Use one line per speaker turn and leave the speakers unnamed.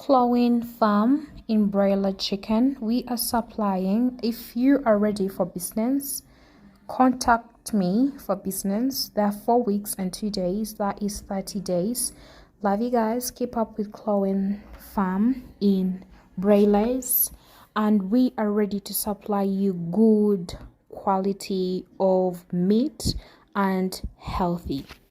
CHLOEN farm in broiler chicken. We are supplying. If you are ready for business, contact me for business. There are 4 weeks and 2 days, that is 30 days. Love you guys. Keep up with CHLOEN farm in broilers, and we are ready to supply you good quality of meat and healthy.